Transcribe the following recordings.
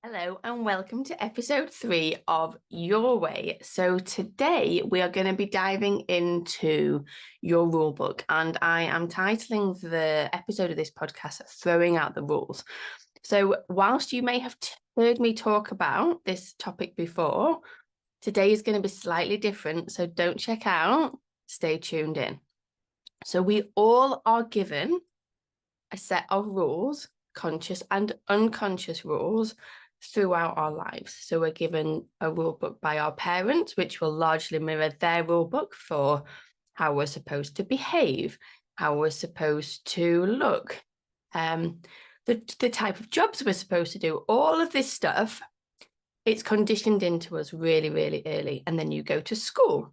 Hello and welcome to episode 3 of Your Way. So today we are going to be diving into your rule book, and I am titling the episode of this podcast Throwing Out the Rules. So whilst you may have heard me talk about this topic before, today is going to be slightly different, so don't check out, stay tuned in. So we all are given a set of rules, conscious and unconscious rules, throughout our lives. So we're given a rule book by our parents, which will largely mirror their rule book for how we're supposed to behave, how we're supposed to look, the type of jobs we're supposed to do, all of this stuff. It's conditioned into us really, really early. And then you go to school.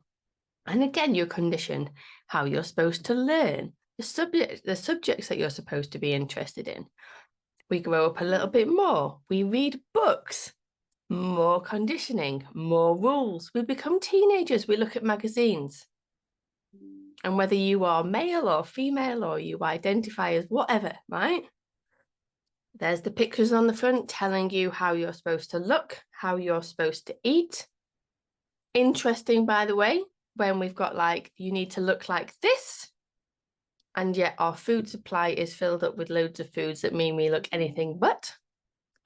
And again, you're conditioned how you're supposed to learn, the subjects that you're supposed to be interested in. We grow up a little bit more. We read books, more conditioning, more rules. We become teenagers. We look at magazines. And whether you are male or female or you identify as whatever, right? There's the pictures on the front telling you how you're supposed to look, how you're supposed to eat. Interesting, by the way, when we've got like, you need to look like this. And yet our food supply is filled up with loads of foods that mean we look anything but,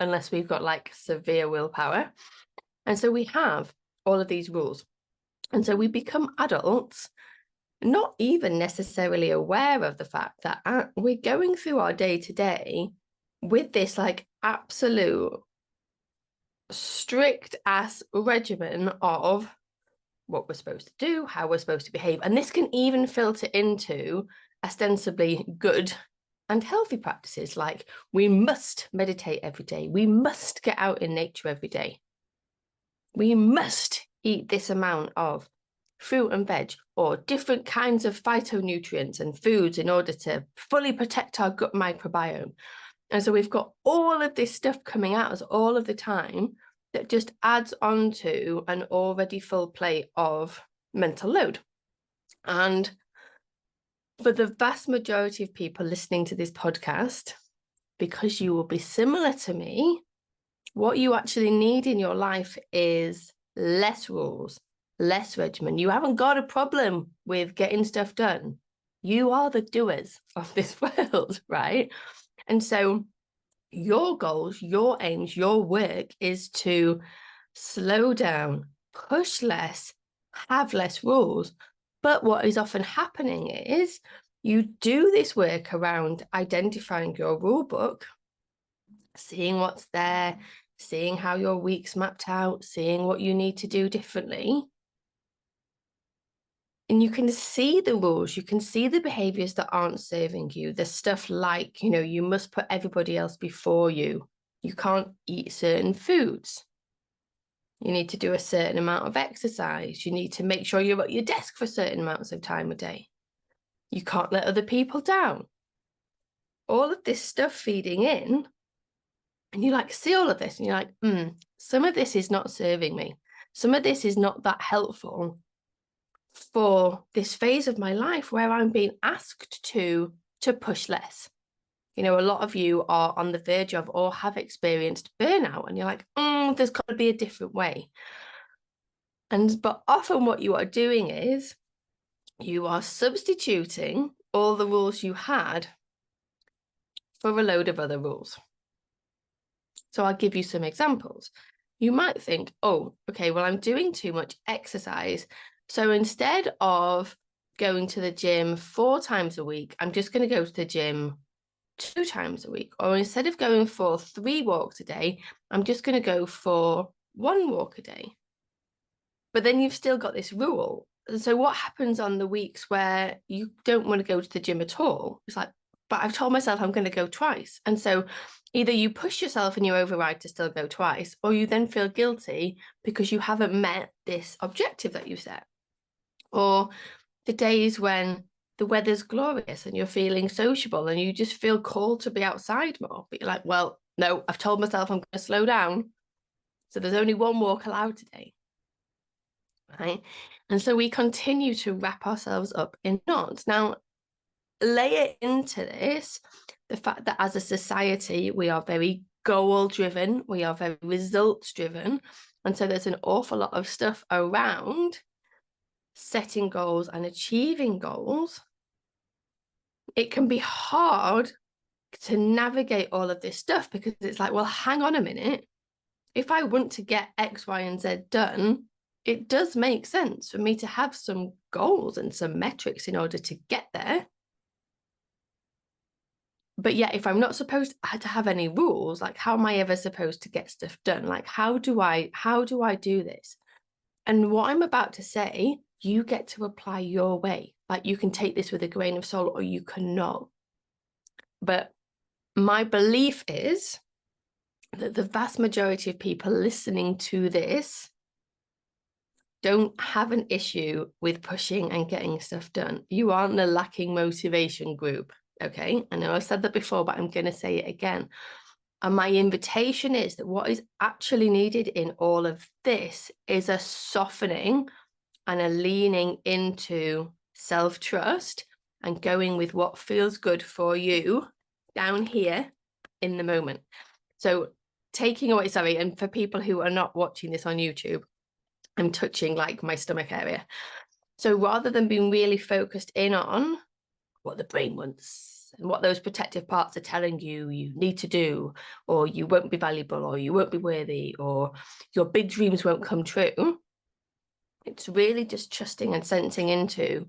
unless we've got like severe willpower. And so we have all of these rules. And so we become adults, not even necessarily aware of the fact that we're going through our day to day with this like absolute strict ass regimen of what we're supposed to do, how we're supposed to behave. And this can even filter into ostensibly good and healthy practices, like we must meditate every day, we must get out in nature every day, we must eat this amount of fruit and veg or different kinds of phytonutrients and foods in order to fully protect our gut microbiome. And so we've got all of this stuff coming at us all of the time that just adds on to an already full plate of mental load. And for the vast majority of people listening to this podcast, because you will be similar to me, what you actually need in your life is less rules, less regimen. You haven't got a problem with getting stuff done. You are the doers of this world, right? And so your goals, your aims, your work is to slow down, push less, have less rules. But what is often happening is you do this work around identifying your rule book, seeing what's there, seeing how your week's mapped out, seeing what you need to do differently. And you can see the rules, you can see the behaviors that aren't serving you. There's stuff like, you must put everybody else before you. You can't eat certain foods. You need to do a certain amount of exercise. You need to make sure you're at your desk for certain amounts of time a day. You can't let other people down. All of this stuff feeding in, and you see all of this and you're like, some of this is not serving me. Some of this is not that helpful for this phase of my life where I'm being asked to push less. A lot of you are on the verge of or have experienced burnout, and you're like, there's got to be a different way. But often what you are doing is you are substituting all the rules you had for a load of other rules. So I'll give you some examples. You might think, oh, okay, well, I'm doing too much exercise. So instead of going to the gym 4 times a week, I'm just going to go to the gym 2 times a week. Or instead of going for 3 walks a day, I'm just going to go for 1 walk a day. But then you've still got this rule. So what happens on the weeks where you don't want to go to the gym at all? It's like, but I've told myself I'm going to go twice. And so either you push yourself and you override to still go twice, or you then feel guilty because you haven't met this objective that you set. Or the days when the weather's glorious and you're feeling sociable and you just feel called to be outside more, but you're like, well, no, I've told myself I'm going to slow down. So there's only 1 walk allowed today. Right? And so we continue to wrap ourselves up in knots. Now, layer into this the fact that as a society, we are very goal driven, we are very results driven. And so there's an awful lot of stuff around setting goals and achieving goals. It can be hard to navigate all of this stuff because it's like, well, hang on a minute. If I want to get X, Y, and Z done, it does make sense for me to have some goals and some metrics in order to get there. But yet, if I'm not supposed to have any rules, like how am I ever supposed to get stuff done? Like, how do I do this? And what I'm about to say, you get to apply your way. Like, you can take this with a grain of salt or you cannot. But my belief is that the vast majority of people listening to this don't have an issue with pushing and getting stuff done. You aren't the lacking motivation group, okay? I know I've said that before, but I'm going to say it again. And my invitation is that what is actually needed in all of this is a softening and a leaning into self-trust and going with what feels good for you down here in the moment. So taking away, sorry, and for people who are not watching this on YouTube, I'm touching like my stomach area. So rather than being really focused in on what the brain wants and what those protective parts are telling you need to do, or you won't be valuable, or you won't be worthy, or your big dreams won't come true, it's really just trusting and sensing into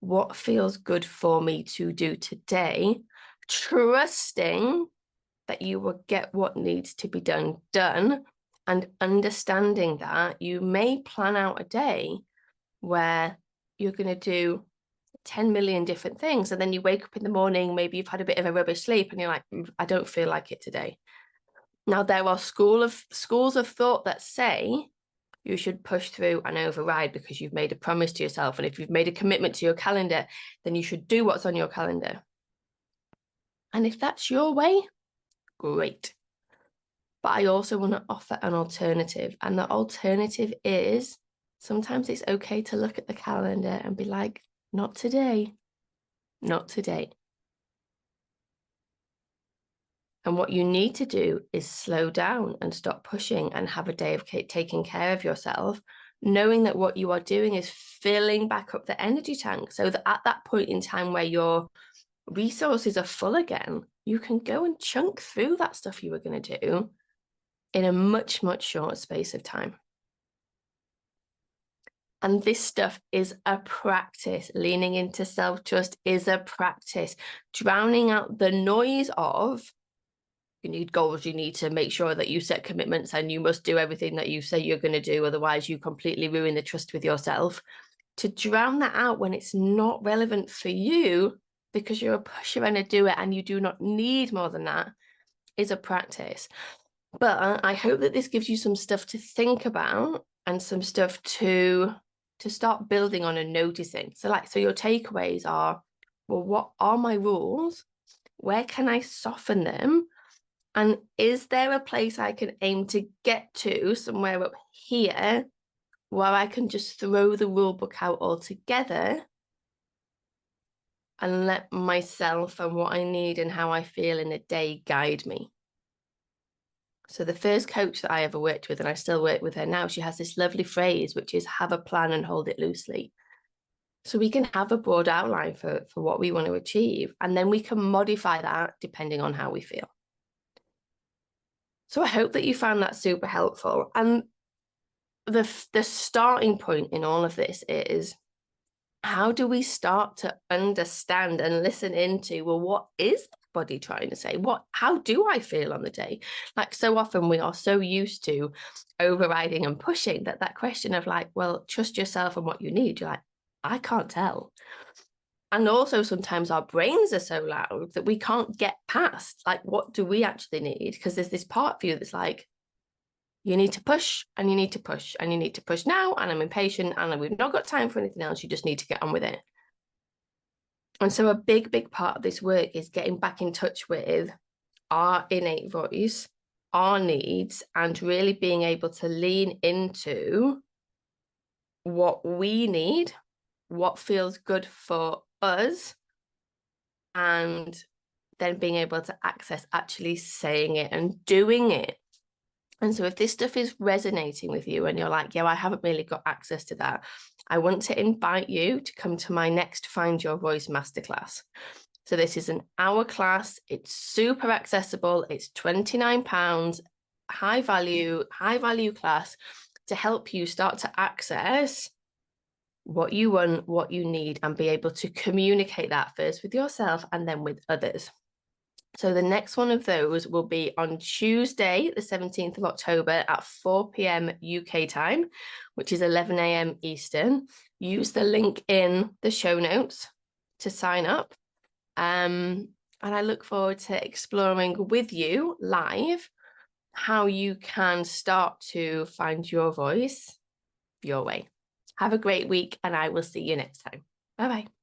what feels good for me to do today, trusting that you will get what needs to be done, and understanding that you may plan out a day where you're going to do 10 million different things. And then you wake up in the morning, maybe you've had a bit of a rubbish sleep and you're like, I don't feel like it today. Now, there are schools of thought that say you should push through and override because you've made a promise to yourself. And if you've made a commitment to your calendar, then you should do what's on your calendar. And if that's your way, great. But I also want to offer an alternative. And the alternative is sometimes it's okay to look at the calendar and be like, not today, not today. And what you need to do is slow down and stop pushing and have a day of taking care of yourself, knowing that what you are doing is filling back up the energy tank so that at that point in time where your resources are full again, you can go and chunk through that stuff you were going to do in a much, much shorter space of time. And this stuff is a practice. Leaning into self-trust is a practice. Drowning out the noise of you need goals, you need to make sure that you set commitments and you must do everything that you say you're going to do, otherwise you completely ruin the trust with yourself. To drown that out when it's not relevant for you because you're a pusher and a doer and you do not need more than that is a practice. But I hope that this gives you some stuff to think about and some stuff to start building on and noticing. So your takeaways are, well, what are my rules? Where can I soften them? And is there a place I can aim to get to somewhere up here where I can just throw the rule book out altogether and let myself and what I need and how I feel in the day guide me? So the first coach that I ever worked with, and I still work with her now, she has this lovely phrase, which is have a plan and hold it loosely. So we can have a broad outline for what we want to achieve, and then we can modify that depending on how we feel. So I hope that you found that super helpful. And the starting point in all of this is, how do we start to understand and listen into, well, what is the body trying to say? How do I feel on the day? Like, so often we are so used to overriding and pushing that question of like, well, trust yourself and what you need. You're like, I can't tell. And also sometimes our brains are so loud that we can't get past, like, what do we actually need? Because there's this part of you that's like, you need to push and you need to push and you need to push now, and I'm impatient and we've not got time for anything else. You just need to get on with it. And so a big, big part of this work is getting back in touch with our innate voice, our needs, and really being able to lean into what we need, what feels good for us, and then being able to access actually saying it and doing it. And so if this stuff is resonating with you and you're like, yeah, I haven't really got access to that, I want to invite you to come to my next Find Your Voice masterclass. So this is an hour class. It's super accessible. It's £29, high value class to help you start to access what you want, what you need, and be able to communicate that first with yourself and then with others. So the next one of those will be on Tuesday, the 17th of October at 4 p.m. UK time, which is 11 a.m. Eastern. Use the link in the show notes to sign up. And I look forward to exploring with you live how you can start to find your voice your way. Have a great week, and I will see you next time. Bye-bye.